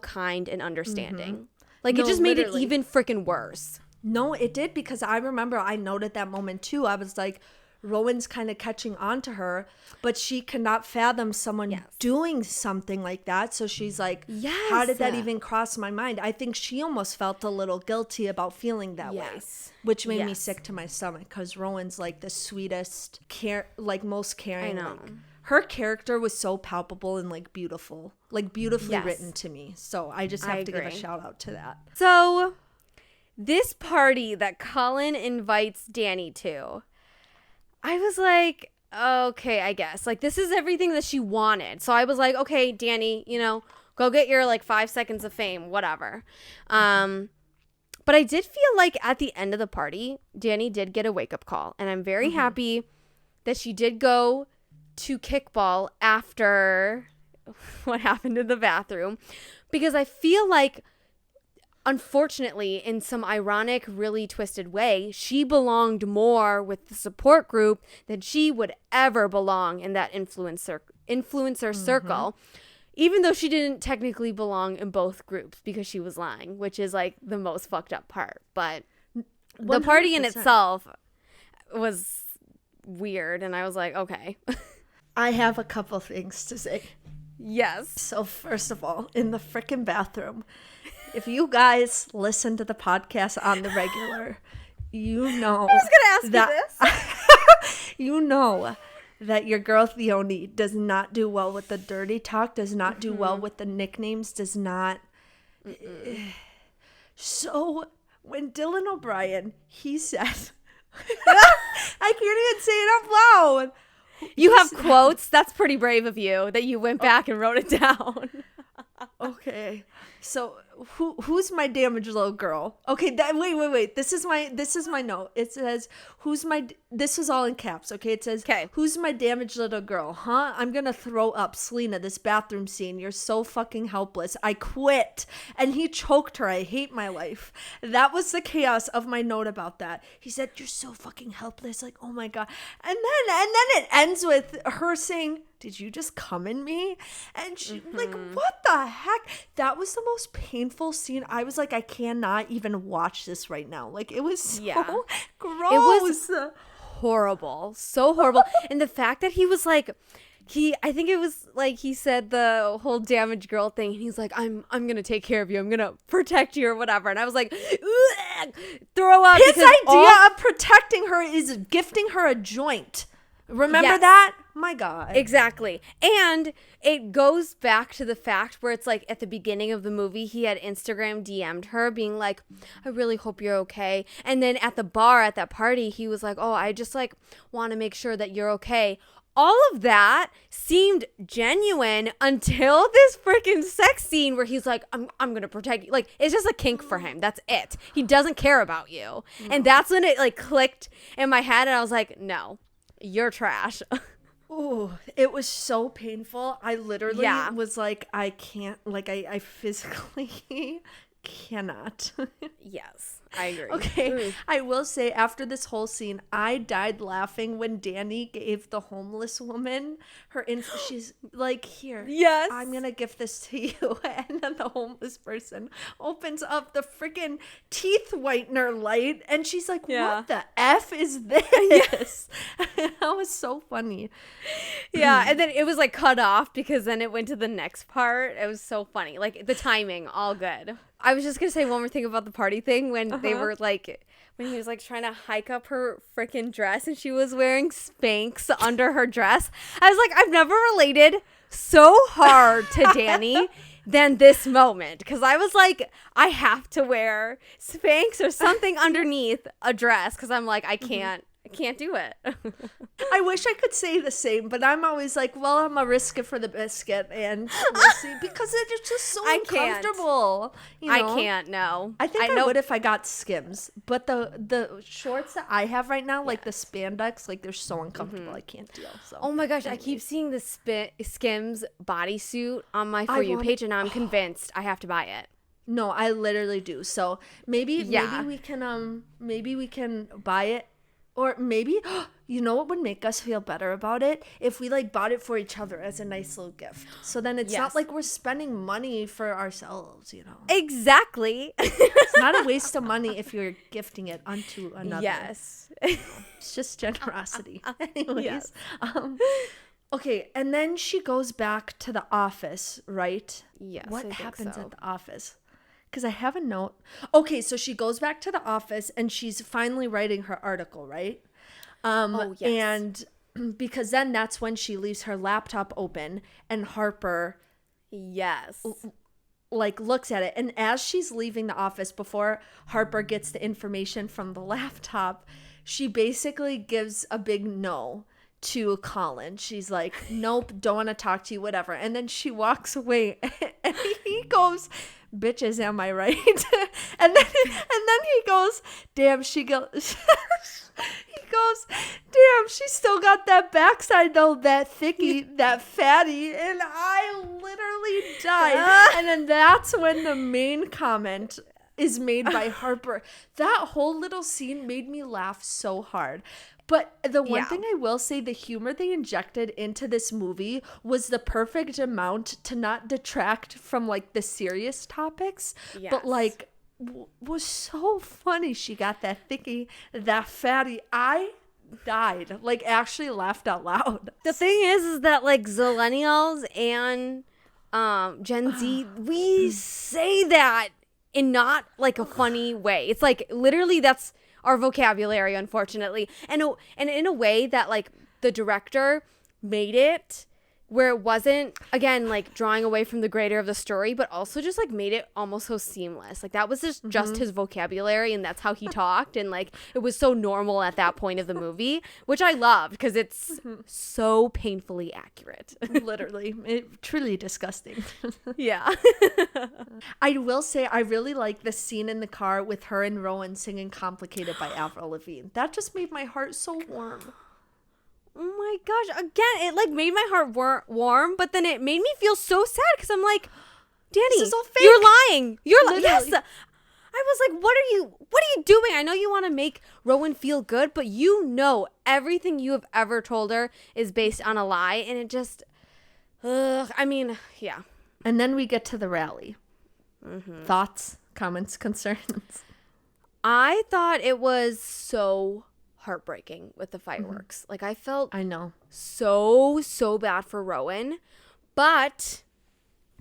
kind and understanding. Like it just made it even freaking worse. No, it did, because I remember I noted that moment too. I was like, Rowan's kind of catching on to her, but she cannot fathom someone doing something like that. So she's like, how did that even cross my mind? I think she almost felt a little guilty about feeling that way, which made me sick to my stomach, because Rowan's like the sweetest, most caring. I know. Like, her character was so palpable and like beautiful, like beautifully written to me. So I just have to give a shout out to that. So this party that Colin invites Danny to, I was like, okay, I guess. Like, this is everything that she wanted. So I was like, okay, Danny, you know, go get your, like, 5 seconds of fame, whatever. But I did feel like at the end of the party, Danny did get a wake-up call. And I'm very happy that she did go to kickball after what happened in the bathroom. Because I feel like, unfortunately, in some ironic, really twisted way, she belonged more with the support group than she would ever belong in that influencer circle, even though she didn't technically belong in both groups because she was lying, which is like the most fucked up part. But 100%. The party in itself was weird, and I was like, okay. I have a couple things to say. Yes. So first of all, in the frickin' bathroom, if you guys listen to the podcast on the regular, you know. I was going to ask you this. You know that your girl Theoni does not do well with the dirty talk, does not do well with the nicknames, does not. So when Dylan O'Brien, he said, I can't even say it out loud. You have quotes? That's pretty brave of you that you went back and wrote it down. Okay. So who's my damaged little girl? Okay, wait. This is my note. It says, this is all in caps, okay? It says, who's my damaged little girl? Huh? I'm gonna throw up. Selena, this bathroom scene. You're so fucking helpless. I quit. And he choked her. I hate my life. That was the chaos of my note about that. He said, you're so fucking helpless. Like, oh my God. And then it ends with her saying, did you just come in me? And she, like, what the heck? That was the most painful scene. I was like, I cannot even watch this right now. Like, it was so gross. It was horrible. So horrible. And the fact that he was like, I think it was like he said the whole damaged girl thing. And he's like, I'm going to take care of you. I'm going to protect you or whatever. And I was like, throw up. His idea of protecting her is gifting her a joint. Remember that? My God. Exactly. And it goes back to the fact where it's like at the beginning of the movie, he had Instagram DM'd her being like, I really hope you're okay. And then at the bar at that party, he was like, oh, I just like want to make sure that you're okay. All of that seemed genuine until this freaking sex scene where he's like, I'm going to protect you. Like, it's just a kink for him. That's it. He doesn't care about you. No. And that's when it like clicked in my head. And I was like, no, you're trash. Oh, it was so painful. I literally was like, I can't, like, I physically cannot. Yes, I agree. Okay, I will say after this whole scene, I died laughing when Danny gave the homeless woman her info. She's like, here, yes, I'm going to give this to you. And then the homeless person opens up the freaking teeth whitener light. And she's like, what the F is this? Yes. That was so funny. Yeah, and then it was like cut off because then it went to the next part. It was so funny. Like the timing, all good. I was just going to say one more thing about the party thing when they were like, when he was like trying to hike up her freaking dress and she was wearing Spanx under her dress. I was like, I've never related so hard to Danny than this moment, because I was like, I have to wear Spanx or something underneath a dress, because I'm like, I can't do it. I wish I could say the same, but I'm always like, well, I'm a risk it for the biscuit, and we'll see, because it's just so uncomfortable. You know? I can't. No, I think I would if I got Skims, but the shorts that I have right now, like the spandex, like they're so uncomfortable. I can't deal. So. Oh my gosh, I keep seeing the Skims bodysuit on my For You page, and now I'm convinced I have to buy it. No, I literally do. So maybe we can buy it. Or maybe, you know what would make us feel better about it? If we like bought it for each other as a nice little gift. So then it's not like we're spending money for ourselves, you know? Exactly. It's not a waste of money if you're gifting it unto another. Yes. It's just generosity. Anyways. Okay, and then she goes back to the office, right? Yes. What happens at the office? Because I have a note. Okay, so she goes back to the office and she's finally writing her article, right? Yes. And because then that's when she leaves her laptop open and Harper like looks at it. And as she's leaving the office, before Harper gets the information from the laptop, she basically gives a big no to Colin. She's like, nope, don't want to talk to you, whatever. And then she walks away and he goes, bitches, am I right? and then he goes, damn, he goes, damn, she still got that backside though, that thicky, that fatty, and I literally died. And then that's when the main comment is made by Harper. That whole little scene made me laugh so hard. But the one thing I will say, the humor they injected into this movie was the perfect amount to not detract from like the serious topics, but like was so funny. She got that thicky, that fatty. I died, like actually laughed out loud. The thing is that like Zillennials and Gen Z, we say that in not like a funny way. It's like literally that's our vocabulary, unfortunately, and in a way that like the director made it where it wasn't, again, like drawing away from the greater of the story, but also just like made it almost so seamless. Like that was just his vocabulary, and that's how he talked, and like it was so normal at that point of the movie, which I loved because it's so painfully accurate. Literally, truly disgusting. Yeah. I will say I really like the scene in the car with her and Rowan singing "Complicated" by Avril Lavigne. That just made my heart so warm. Oh my gosh. Again, it like made my heart warm, but then it made me feel so sad because I'm like, Danny, this is all fake. You're lying. You're lying. Literally. Yes. I was like, what are you doing? I know you want to make Rowan feel good, but you know everything you have ever told her is based on a lie, and it just, I mean, yeah. And then we get to the rally. Thoughts, comments, concerns? I thought it was so heartbreaking with the fireworks. Like I felt so bad for Rowan, but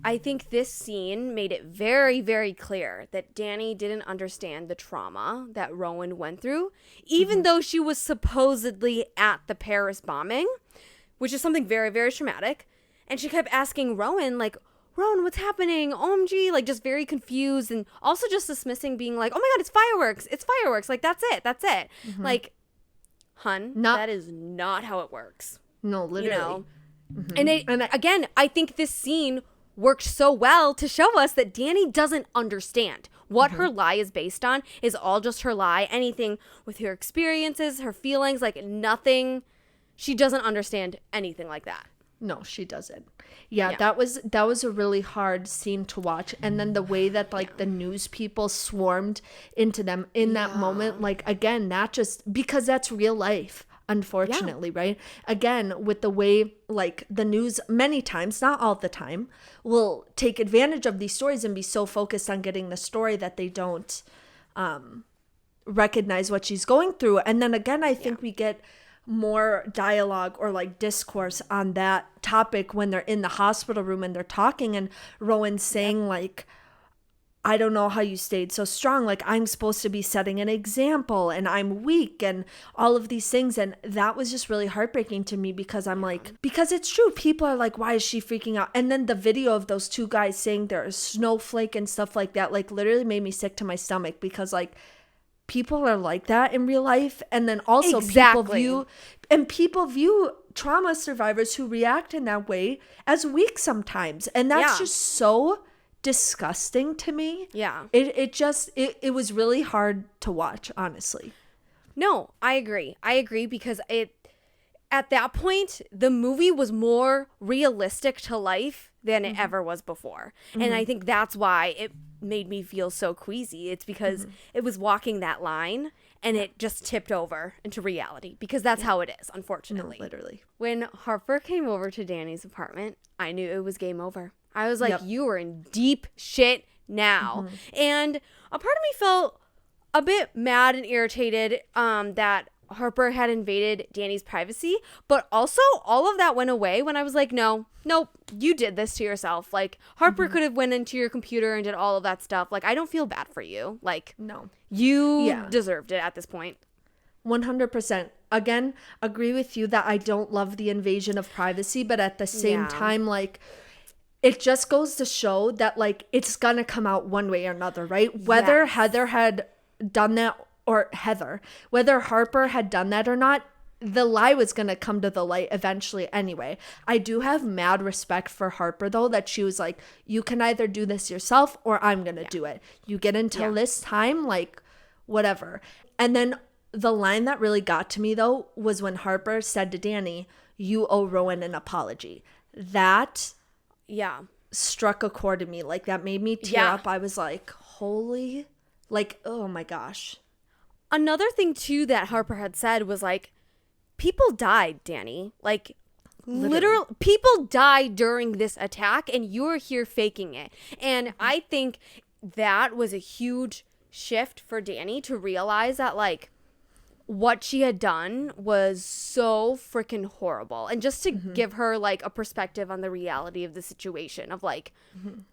I think this scene made it very, very clear that Danny didn't understand the trauma that Rowan went through, even though she was supposedly at the Paris bombing, which is something very, very traumatic. And she kept asking Rowan, like, Rowan, what's happening? OMG, like just very confused, and also just dismissing, being like, oh my God, it's fireworks. It's fireworks. Like, that's it. Like, hun, that is not how it works. No, literally. You know? And again, I think this scene worked so well to show us that Danny doesn't understand what her lie is based on. Is all just her lie. Anything with her experiences, her feelings, like nothing. She doesn't understand anything like that. No, she doesn't. Yeah, that was a really hard scene to watch. And then the way that like the news people swarmed into them in that moment, like again, not just because that's real life, unfortunately, right? Again, with the way like the news many times, not all the time, will take advantage of these stories and be so focused on getting the story that they don't recognize what she's going through. And then again, I think we get more dialogue or like discourse on that topic when they're in the hospital room and they're talking, and Rowan's saying like, I don't know how you stayed so strong. Like, I'm supposed to be setting an example and I'm weak and all of these things. And that was just really heartbreaking to me because I'm like, because it's true. People are like, why is she freaking out? And then the video of those two guys saying they're a snowflake and stuff like that, like literally made me sick to my stomach because like people are like that in real life. And then also people view trauma survivors who react in that way as weak sometimes. And that's just so disgusting to me. Yeah. It was really hard to watch, honestly. No, I agree because at that point the movie was more realistic to life than it ever was before. And I think that's why it made me feel so queasy. It's because it was walking that line and it just tipped over into reality because that's how it is, unfortunately. No, literally. When Harper came over to Danny's apartment, I knew it was game over. I was like, you are in deep shit now. And a part of me felt a bit mad and irritated that Harper had invaded Danny's privacy. But also, all of that went away when I was like, nope, you did this to yourself. Like, Harper could have went into your computer and did all of that stuff. Like, I don't feel bad for you. Like, no, you deserved it at this point. 100%. Again, agree with you that I don't love the invasion of privacy. But at the same time, like, it just goes to show that, like, it's going to come out one way or another, right? Whether Heather had done that whether Harper had done that or not, the lie was going to come to the light eventually anyway. I do have mad respect for Harper, though, that she was like, you can either do this yourself or I'm going to do it. You get until this time, like, whatever. And then the line that really got to me, though, was when Harper said to Danny, you owe Rowan an apology. That struck a chord in me. Like, that made me tear up. I was like, holy, like, oh my gosh. Another thing too that Harper had said was like, people died, Danny. Like, literally people died during this attack and you're here faking it. And I think that was a huge shift for Danny to realize that, like, what she had done was so freaking horrible. And just to give her, like, a perspective on the reality of the situation of, like,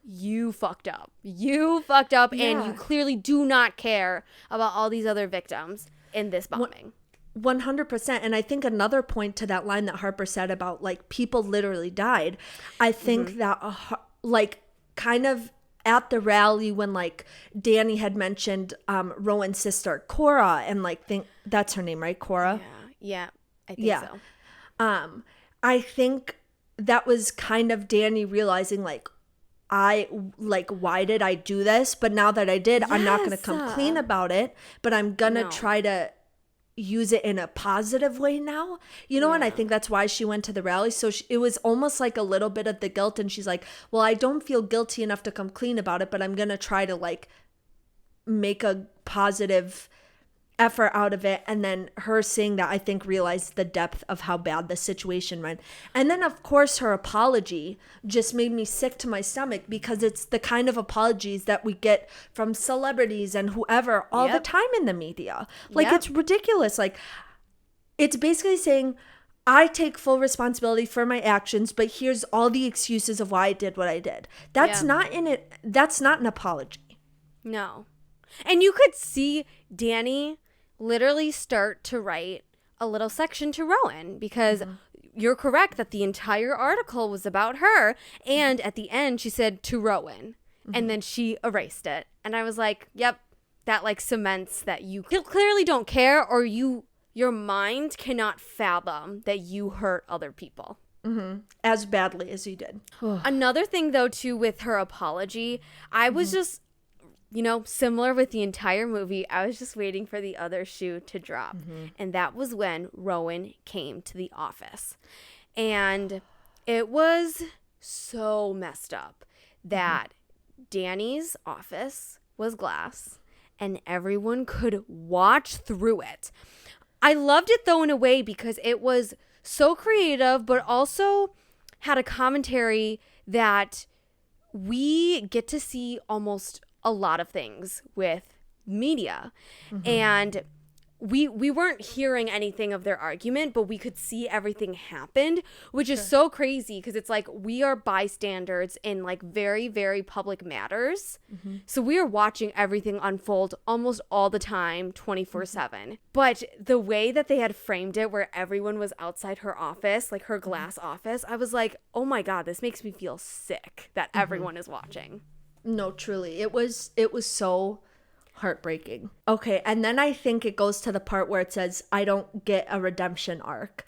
you fucked up. You fucked up and you clearly do not care about all these other victims in this bombing. 100%. And I think another point to that line that Harper said about, like, people literally died, I think that, like, kind of at the rally when, like, Danny had mentioned Rowan's sister Cora and, like, think that's her name, right? Cora? Yeah, I think so. I think that was kind of Danny realizing, like, why did I do this? But now that I did, I'm not going to come clean about it, but I'm going to try to use it in a positive way now, and I think that's why she went to the rally. So it was almost like a little bit of the guilt, and she's like, well, I don't feel guilty enough to come clean about it, but I'm gonna try to, like, make a positive effort out of it. And then her saying that, I think, realized the depth of how bad the situation went. And then, of course, her apology just made me sick to my stomach because it's the kind of apologies that we get from celebrities and whoever all the time in the media. Like, it's ridiculous. Like, it's basically saying, I take full responsibility for my actions, but here's all the excuses of why I did what I did. That's not in it. That's not an apology. No. And you could see Danny literally start to write a little section to Rowan because you're correct that the entire article was about her. And at the end, she said to Rowan and then she erased it. And I was like, yep, that, like, cements that you clearly don't care or your mind cannot fathom that you hurt other people. As badly as you did. Another thing, though, too, with her apology, I was just, similar with the entire movie, I was just waiting for the other shoe to drop. And that was when Rowan came to the office. And it was so messed up that Danny's office was glass and everyone could watch through it. I loved it, though, in a way because it was so creative, but also had a commentary that we get to see almost a lot of things with media. And we weren't hearing anything of their argument, but we could see everything happened, which is so crazy because it's like we are bystanders in like very, very public matters. So we are watching everything unfold almost all the time, 24/7. But the way that they had framed it, where everyone was outside her office, like her glass office, I was like, oh my God, this makes me feel sick that everyone is watching. No, truly. It was so heartbreaking. Okay, and then I think it goes to the part where it says, I don't get a redemption arc,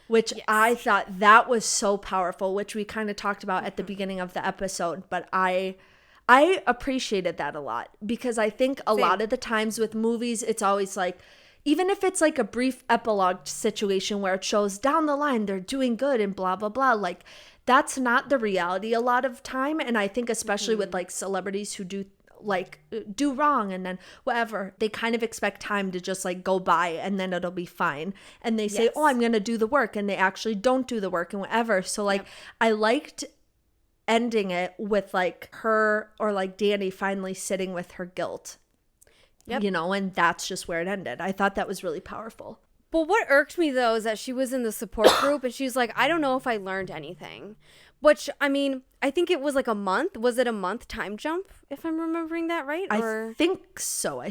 which I thought that was so powerful, which we kind of talked about at the beginning of the episode, but I appreciated that a lot because I think a lot of the times with movies, it's always like, even if it's like a brief epilogue situation where it shows down the line they're doing good and blah, blah, blah, like that's not the reality a lot of time. And I think especially with like celebrities who do wrong and then whatever, they kind of expect time to just like go by and then it'll be fine, and they say, oh, I'm gonna do the work, and they actually don't do the work and whatever. So like I liked ending it with like her or like Dani finally sitting with her guilt, you know, and that's just where it ended. I thought that was really powerful. But what irked me though is that she was in the support group and she's like, I don't know if I learned anything. Which, I mean, I think it was like a month. Was it a month time jump, if I'm remembering that right? I think so.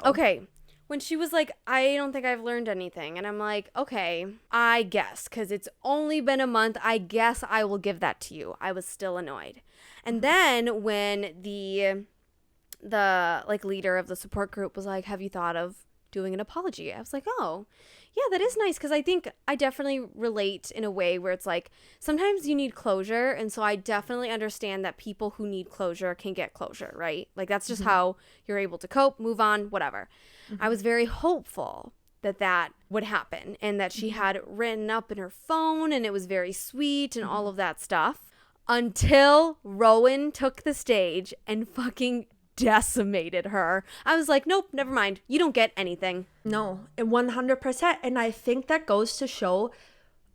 Okay. When she was like, I don't think I've learned anything. And I'm like, okay, I guess. Because it's only been a month. I guess I will give that to you. I was still annoyed. And then when the like leader of the support group was like, have you thought of doing an apology? I was like, oh, yeah, that is nice, because I think I definitely relate in a way where it's like sometimes you need closure, and so I definitely understand that people who need closure can get closure, right? Like that's just how you're able to cope, move on, whatever. I was very hopeful that that would happen and that she had it written up in her phone and it was very sweet and all of that stuff, until Rowan took the stage and fucking decimated her. I was like, nope, never mind. You don't get anything. No, 100%. And I think that goes to show,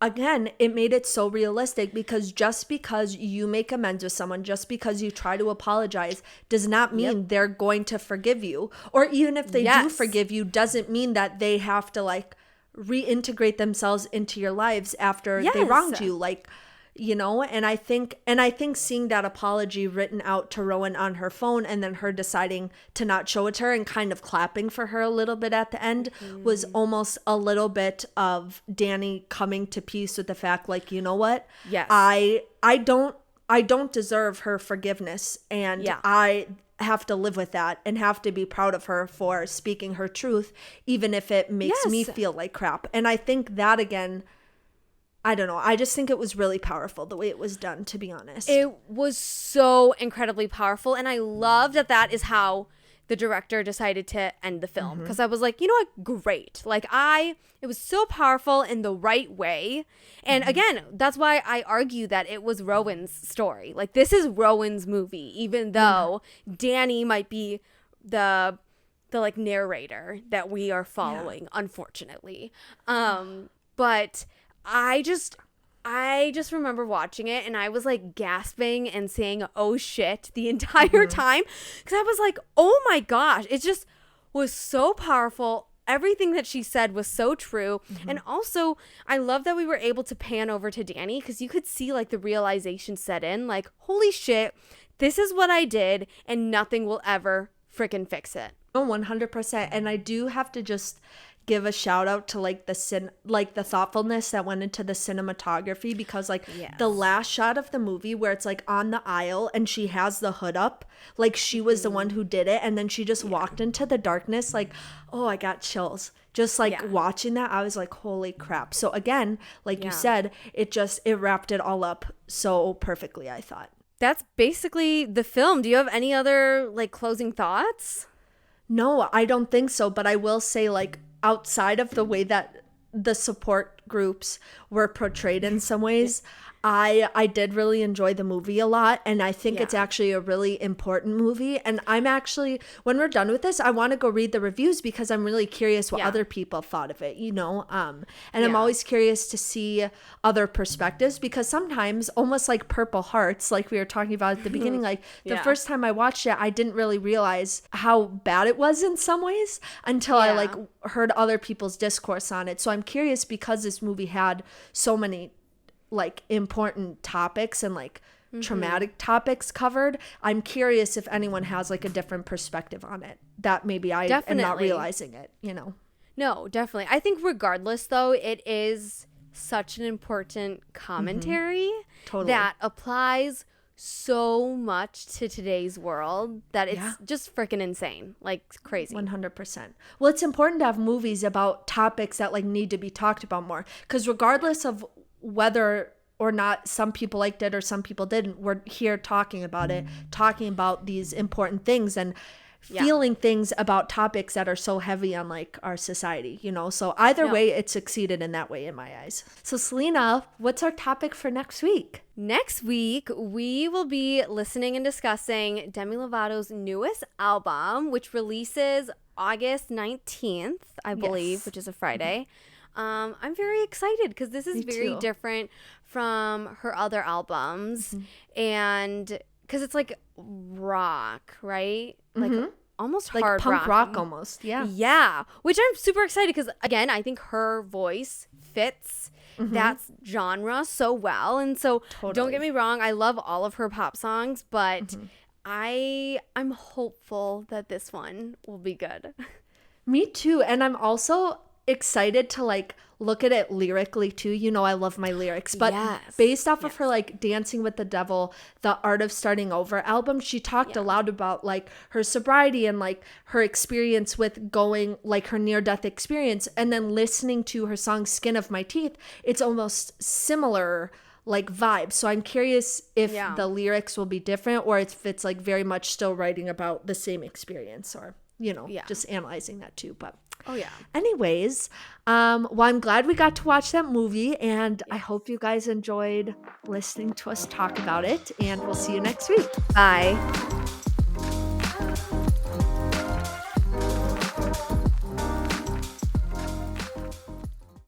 again, it made it so realistic, because just because you make amends with someone, just because you try to apologize, does not mean they're going to forgive you. Or even if they do forgive you, doesn't mean that they have to like reintegrate themselves into your lives after they wronged you. Like, you know, and I think seeing that apology written out to Rowan on her phone and then her deciding to not show it to her and kind of clapping for her a little bit at the end was almost a little bit of Dani coming to peace with the fact, like, you know what? Yes. I don't deserve her forgiveness, and I have to live with that and have to be proud of her for speaking her truth, even if it makes me feel like crap. And I think that, again, I don't know. I just think it was really powerful the way it was done, to be honest. It was so incredibly powerful. And I love that that is how the director decided to end the film. Because I was like, you know what? Great. Like it was so powerful in the right way. And again, that's why I argue that it was Rowan's story. Like, this is Rowan's movie, even though Dani might be the like narrator that we are following, unfortunately. But I just remember watching it and I was like gasping and saying, oh shit, the entire time. Because I was like, oh my gosh, it just was so powerful. Everything that she said was so true. And also, I love that we were able to pan over to Dani, because you could see like the realization set in, like, holy shit, this is what I did and nothing will ever freaking fix it. Oh, 100%. And I do have to just give a shout out to like the thoughtfulness that went into the cinematography, because like the last shot of the movie where it's like on the aisle and she has the hood up, like she was the one who did it, and then she just walked into the darkness. Like, oh, I got chills just like watching that. I was like, holy crap. So again, like you said, it wrapped it all up so perfectly, I thought. That's basically the film. Do you have any other like closing thoughts? No, I don't think so, but I will say, like, outside of the way that the support groups were portrayed in some ways, I did really enjoy the movie a lot, and I think it's Yeah. actually a really important movie. And I'm actually, when we're done with this, I want to go read the reviews because I'm really curious what Yeah. other people thought of it, you know? And I'm Yeah. always curious to see other perspectives because sometimes, almost like Purple Hearts, like we were talking about at the beginning, like the Yeah. first time I watched it, I didn't really realize how bad it was in some ways until I Yeah. like heard other people's discourse on it. So I'm curious because this movie had so many like important topics and like traumatic topics covered. I'm curious if anyone has like a different perspective on it that maybe I am not Definitely. realizing it, you know? No, definitely. I think regardless though, it is such an important commentary Totally. that applies so much to today's world that it's Yeah. just freaking insane. Like crazy. 100%. Well, it's important to have movies about topics that like need to be talked about more because regardless of whether or not some people liked it or some people didn't, we're here talking about it, talking about these important things and feeling things about topics that are so heavy on like our society, you know? So either way, it succeeded in that way in my eyes. So Selena, what's our topic for next week? Next week, we will be listening and discussing Demi Lovato's newest album, which releases August 19th, I believe, Yes. which is a Friday. I'm very excited because this is Me very too. different from her other albums. And because it's like rock, right? Like almost Like hard punk rock almost. Yeah. Yeah, which I'm super excited because again, I think her voice fits that genre so well. And so don't get me wrong, I love all of her pop songs, but I'm hopeful that this one will be good. Me too. And I'm also excited to like look at it lyrically too. You know, I love my lyrics, but Yes. based off of her like Dancing with the Devil, the Art of Starting Over album, she talked a lot about like her sobriety and like her experience with going like her near-death experience. And then listening to her song Skin of My Teeth, it's almost similar like vibe. So I'm curious if the lyrics will be different or if it's like very much still writing about the same experience or, you know, just analyzing that too. But Oh yeah. anyways, well, I'm glad we got to watch that movie, and I hope you guys enjoyed listening to us talk about it, and we'll see you next week. Bye.